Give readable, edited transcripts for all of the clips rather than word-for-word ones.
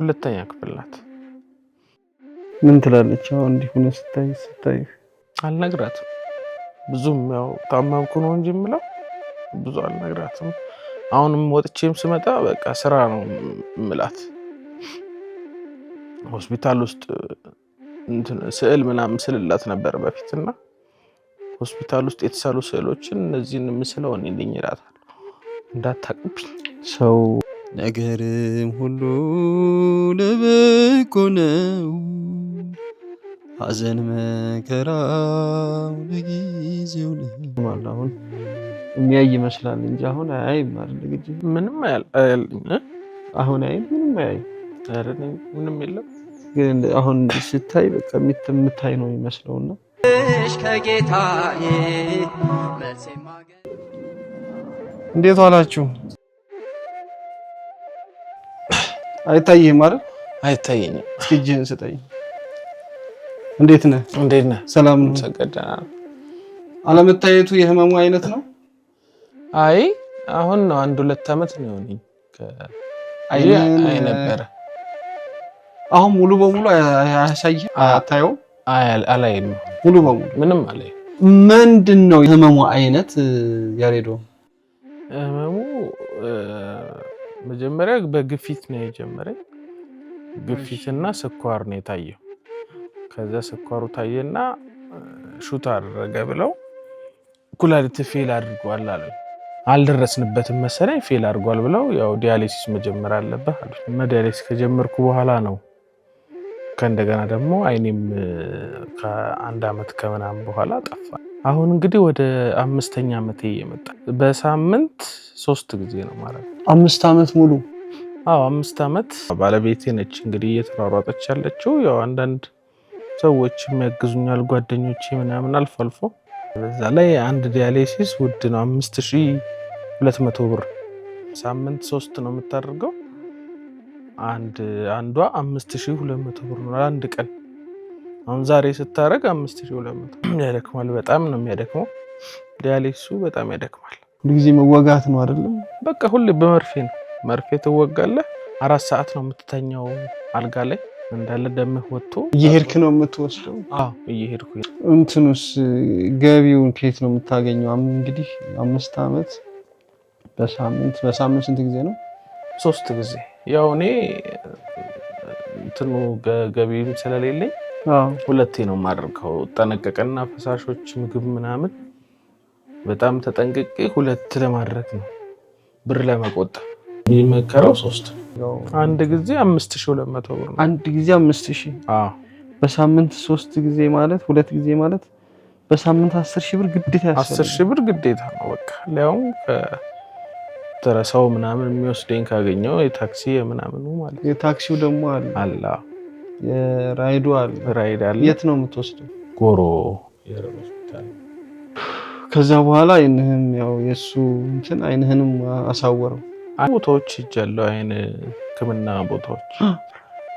ሁለተኛ ክፍል ናት። ምን ትላለች አሁን እንዲሁ ነው ስታይ? አልነግራትም ብዙም ያው ታመምኩ ነው እንጂ የምለው ብዙ አልነግራትም። አሁንም ወጥቼም ስመጣ በቃ ስራ ነው የምላት። ሆስፒታል ውስጥ ስዕል ምናምን ስልላት ነበር በፊትና ሆስፒታል ውስጥ የተሳሉ ስዕሎችን እነዚህን ምስለው እኔ ነኝ እላታለሁ። እንዳታቅብኝ ሰው ነገርም ሁሉ ለበጎ ነው፣ ሐዘን መከራው ለጊዜው ነው። አሁን የሚያይ ይመስላል እንጂ አሁን አያይም አይደል? ግጂ ምንም አያልኝ አሁን አይ ምንም አያይ አይደለም ምንም የለም። ግን አሁን ስታይ በቃ የምታይ ነው የሚመስለውና ከጌታዬ እንዴት ዋላችሁ? አይታየህም አይደል? አይታየኝም። እስኪ እጅህን ስጠኝ። እንዴት ነህ? ሰላም ነው? ሰገደና አለመታየቱ የህመሙ አይነት ነው? አይ አሁን ነው 1-2 አመት ነው የሆነኝ አይ ነበር። አሁን ሙሉ በሙሉ አያሳይህ? አታየው? አላይም ሙሉ በሙሉ ምንም አላይም። ምንድነው የህመሙ አይነት ያሬዶ? ህመሙ መጀመሪያ በግፊት ነው የጀመረኝ። ግፊትና ስኳር ነው የታየው። ከዛ ስኳሩ ታየና ሹት አደረገ ብለው ኩላሊት ፌል አድርጓል አሉ። አልደረስንበትም መሰለኝ ፌል አድርጓል ብለው ያው ዲያሊሲስ መጀመር አለበት አሉ። ዲያሊሲስ ከጀመርኩ በኋላ ነው ከእንደገና ደግሞ አይኔም ከ1 አመት ከምናምን በኋላ ጠፋ። አሁን እንግዲህ ወደ 5ኛ አመቴ እየመጣ በሳምንት 3 ጊዜ ነው ማለት ነው። 5 አመት ሙሉ? አዎ 5 አመት። ባለቤቴ ነች እንግዲህ እየተሯሯጠች ያለችው። ያው አንዳንድ ሰዎች የሚያግዙኛል ጓደኞቼ ምናምን አልፎ አልፎ። በዛ ላይ አንድ ዲያሊሲስ ውድ ነው 5200 ብር። ሳምንት 3 ነው የምታደርገው። አንዷ 5200 ብር ነው አንድ ቀን። አሁን ዛሬ ስታረግ 5200 ያደክማል። በጣም ነው የሚያደክመው። ዲያሊሲሱ በጣም ያደክማል። ሁሉ ጊዜ መወጋት ነው አይደለም? በቃ ሁሌ በመርፌ ነው። መርፌ ትወጋለህ። 4 ሰዓት ነው የምትተኛው አልጋ ላይ እንዳለ ደምህ ወጥቶ። እየሄድክ ነው የምትወስደው? አዎ እየሄድኩ። እንትኑስ ገቢውን ከየት ነው የምታገኘው? እንግዲህ 5 አመት በሳምንት ስንት ጊዜ ነው? 3 ጊዜ። ያው እኔ እንትኑ ገቢም ስለሌለኝ 2 ነው የማደርገው። ጠነቀቀና ፈሳሾች ምግብ ምናምን በጣም ተጠንቅቄ 2 ለማድረግ ነው ብር ለመቆጠብ የሚመከረው 3 ነው። አንድ ጊዜ 5200 ብር ነው። አንድ ጊዜ 5000? አዎ። በሳምንት 3 ጊዜ ማለት 2 ጊዜ ማለት በሳምንት 10000 ብር ግዴታ ያስፈልጋል። 10000 ብር ግዴታ ነው በቃ። ሊያውም ተረሳው ምናምን የሚወስደኝ ካገኘው የታክሲ ምናምኑ ማለት። የታክሲው ደግሞ አለ የራይዱ አለ። ራይድ አለ። የት ነው የምትወስደው? ጎሮ የረር ሆስፒታል። ከዛ በኋላ አይንህም ያው የሱ እንትን አይንህንም አሳወረው። ቦታዎች ሄጃለሁ፣ አይን ህክምና ቦታዎች።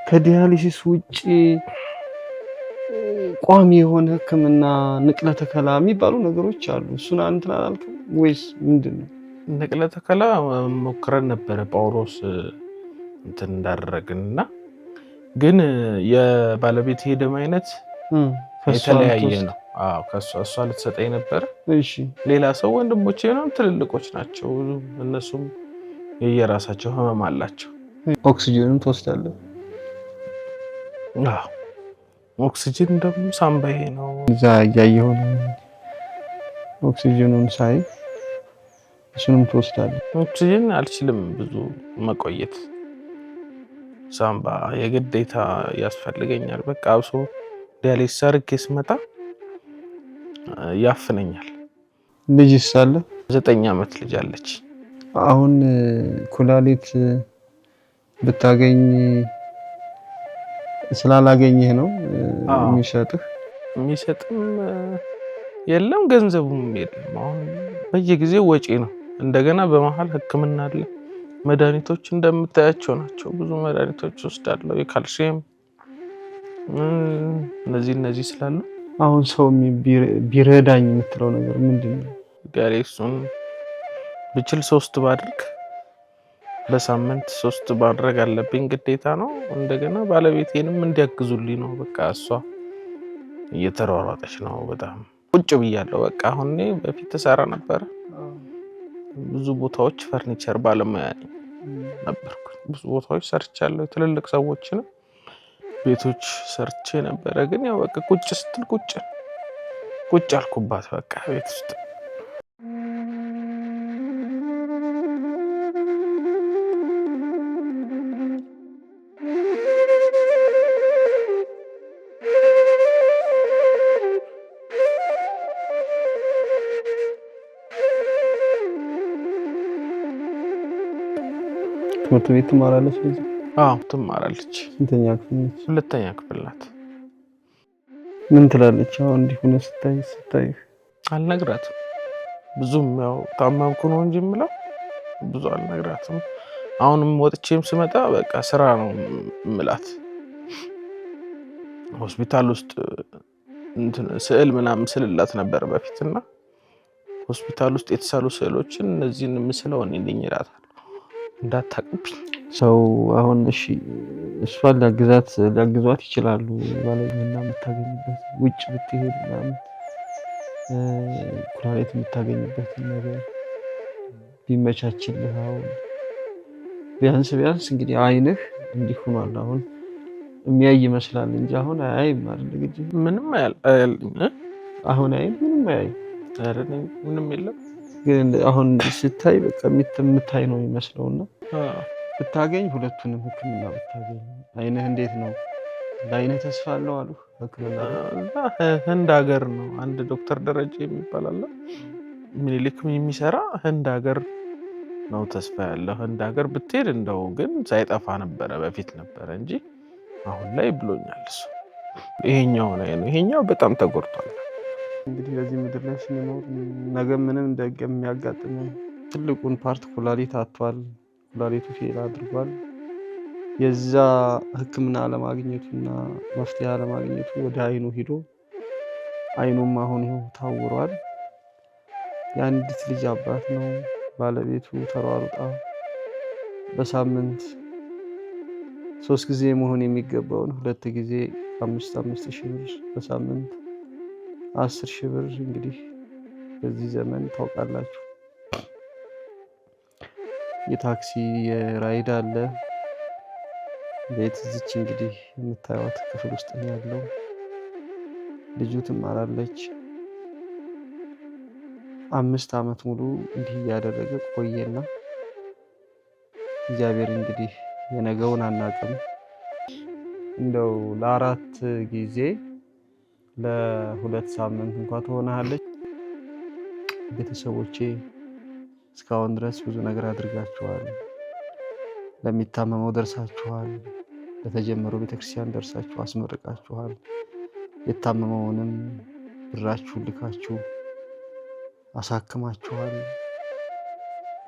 ከዲያሊሲስ ውጪ ቋሚ የሆነ ህክምና ንቅለ ተከላ የሚባሉ ነገሮች አሉ። እሱን አንተ አላልክም ወይስ ምንድነው? ንቅለ ተከላ ሞክረን ነበረ ጳውሎስ እንትን እንዳደረግንና ግን የባለቤት ሄደም አይነት የተለያየ ነው። አዎ ከሷ ልትሰጠኝ ነበር። እሺ ሌላ ሰው ወንድሞቼ ነው ትልልቆች ናቸው። እነሱም የየራሳቸው ህመም አላቸው። ኦክሲጅንም ትወስዳለህ? አዎ ኦክሲጅን ደግሞ ሳምባዬ ነው። እዛ ያየው ኦክሲጅኑን ሳይ እሱንም ትወስዳለህ? ኦክሲጅን አልችልም ብዙ መቆየት። ሳምባ የግዴታ ያስፈልገኛል። በቃ አብሶ ዲያሊሲስ አድርጌ ስመጣ ያፍነኛል። ልጅስ አለ? 9 አመት ልጅ አለች። አሁን ኩላሊት ብታገኝ ስላላገኘህ ነው የሚሰጥህ? የሚሰጥም የለም ገንዘቡም የለም። አሁን በየጊዜው ወጪ ነው። እንደገና በመሃል ህክምና አለ። መድኃኒቶች እንደምታያቸው ናቸው። ብዙ መድኃኒቶች ወስዳለሁ፣ የካልሲየም እነዚህ ስላሉ። አሁን ሰው ቢረዳኝ የምትለው ነገር ምንድነው? ዲያሊሲሱን ብችል 3 ባድርግ በሳምንት 3 ማድረግ አለብኝ ግዴታ ነው። እንደገና ባለቤቴንም እንዲያግዙልኝ ነው። በቃ እሷ እየተሯሯጠች ነው። በጣም ቁጭ ብያለሁ። በቃ አሁን እኔ በፊት ተሰራ ነበር ብዙ ቦታዎች ፈርኒቸር ባለሙያ ነበርኩ። ብዙ ቦታዎች ሰርቻለሁ። ትልልቅ ሰዎችን ቤቶች ሰርቼ ነበረ። ግን ያው በቃ ቁጭ ስትል ቁጭ አልኩባት በቃ ቤት ውስጥ። ትምህርት ቤት ትማራለች ልጅ? አዎ ትማራለች። ስንተኛ ክፍል ነች? 2ኛ ክፍል ናት። ምን ትላለች አሁን እንዲህ ሆነ ስታይ? አልነግራትም ብዙም ያው ታመምኩ ነው እንጂ የምለው ብዙ አልነግራትም። አሁንም ወጥቼም ስመጣ በቃ ስራ ነው የምላት። ሆስፒታል ውስጥ ስዕል ምናምን ስልላት ነበር በፊትና ሆስፒታል ውስጥ የተሳሉ ስዕሎችን እነዚህን ምስለው እኔ ነኝ እላታለሁ እንዳታቅብኝ። ሰው አሁን እሺ እሷን ሊያግዟት ይችላሉ ማለት ነው። የምታገኝበት ውጭ ብትሄድ ምናምን ኩላሊት የምታገኝበት ነገር ቢመቻችልህ አሁን ቢያንስ እንግዲህ አይንህ እንዲህ ሆኗል። አሁን የሚያይ ይመስላል እንጂ አሁን አያይም አይደል? ግጂ ምንም አያልኝ አሁን አይን ምንም አያይ አይደል? ምንም የለም። ግን አሁን ስታይ በቃ የምታይ ነው የሚመስለውና ብታገኝ ሁለቱንም ሕክምና ብታገኝ አይንህ እንዴት ነው? ለአይንህ ተስፋ አለው አሉ ሕክምና ህንድ ሀገር ነው። አንድ ዶክተር ደረጀ የሚባል አለ ምኒልክ የሚሰራ ህንድ ሀገር ነው ተስፋ ያለው። ህንድ ሀገር ብትሄድ እንደው ግን ሳይጠፋ ነበረ በፊት ነበረ እንጂ አሁን ላይ ብሎኛል እሱ። ይሄኛው ነው ይሄኛው በጣም ተጎድቷል። እንግዲህ በዚህ ምድር ላይ ስንኖር ነገ ምንም እንደሚያጋጥም ትልቁን ፓርት ኩላሊት አጥቷል። ኩላሊቱ ፌል አድርጓል። የዛ ህክምና አለማግኘቱና መፍትሄ አለማግኘቱ ወደ አይኑ ሂዶ አይኑም አሁን ይኸው ታውሯል። የአንዲት ልጅ አባት ነው። ባለቤቱ ተሯሩጣ በሳምንት 3 ጊዜ መሆን የሚገባውን 2 ጊዜ 5 ሺህ ብር በሳምንት 10 ሺህ ብር እንግዲህ በዚህ ዘመን ታውቃላችሁ የታክሲ የራይድ አለ። ቤት እዚች እንግዲህ የምታዩት ክፍል ውስጥ ነው ያለው። ልጁ ትማራለች። 5 ዓመት ሙሉ እንዲህ እያደረገ ቆየና እግዚአብሔር እንግዲህ የነገውን አናውቅም። እንደው ለ4 ጊዜ ለ2 ሳምንት እንኳን ትሆናለች። ቤተሰቦቼ እስካሁን ድረስ ብዙ ነገር አድርጋችኋል። ለሚታመመው ደርሳችኋል። ለተጀመረው ቤተክርስቲያን ደርሳችሁ አስመርቃችኋል። የታመመውንም ብራችሁን ልካችሁ አሳክማችኋል።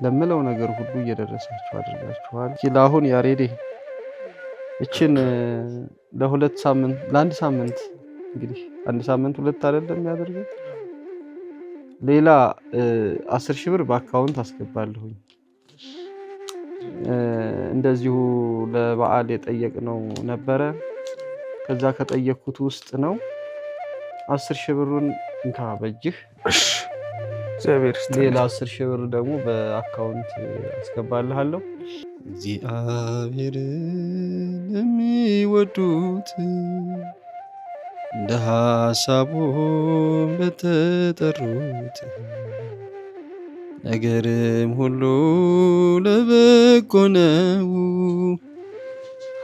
ለምለው ነገር ሁሉ እየደረሳችሁ አድርጋችኋል። ለአሁን ያሬዴ እችን ለ2 ሳምንት ለ1 ሳምንት እንግዲህ 1 ሳምንት 2 አይደለም የሚያደርገው ሌላ 10 ሺህ ብር በአካውንት አስገባለሁኝ። እንደዚሁ ለበዓል የጠየቅነው ነበረ። ከዛ ከጠየቅኩት ውስጥ ነው 10 ሺህ ብሩን እንካ በእጅህ ሌላ 10 ሺህ ብር ደግሞ በአካውንት አስገባልሃለሁ። እግዚአብሔርን የሚወዱት እንደ ሐሳቡ ለተጠሩት ነገርም ሁሉ ለበጎ ነው።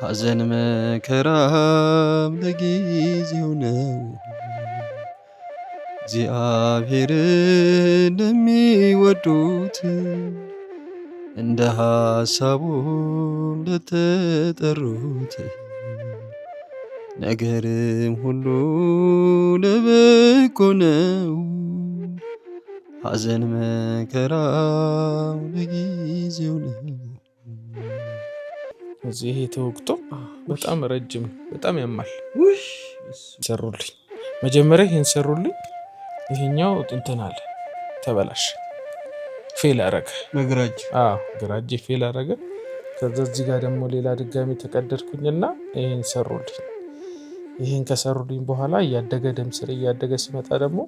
ሐዘን መከራም ለጊዜው ነው። እግዚአብሔርን ለሚወዱት እንደ ሐሳቡ ለተጠሩት ነገርም ሁሉ ለበጎ ነው። ሐዘን መከራው ለጊዜው ነው። እዚህ ተወቅቶ በጣም ረጅም በጣም ያማል። ሰሩልኝ መጀመሪያ ይሄን ሰሩልኝ። ይሄኛው እንትን አለ ተበላሽ ፌል አረገ። በግራጅ ግራጅ ፌል አረገ። ከዛ እዚህ ጋር ደግሞ ሌላ ድጋሚ ተቀደድኩኝና ይሄን ሰሩልኝ። ይሄን ከሰሩልኝ በኋላ እያደገ ደም ስሬ እያደገ ሲመጣ ደግሞ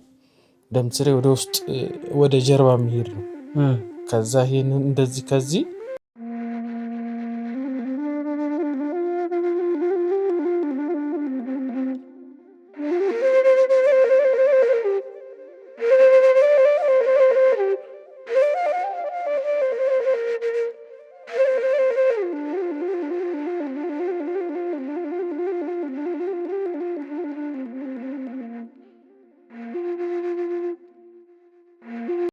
ደም ስሬ ወደ ውስጥ ወደ ጀርባ የሚሄድ ነው። ከዛ ይሄንን እንደዚህ ከዚህ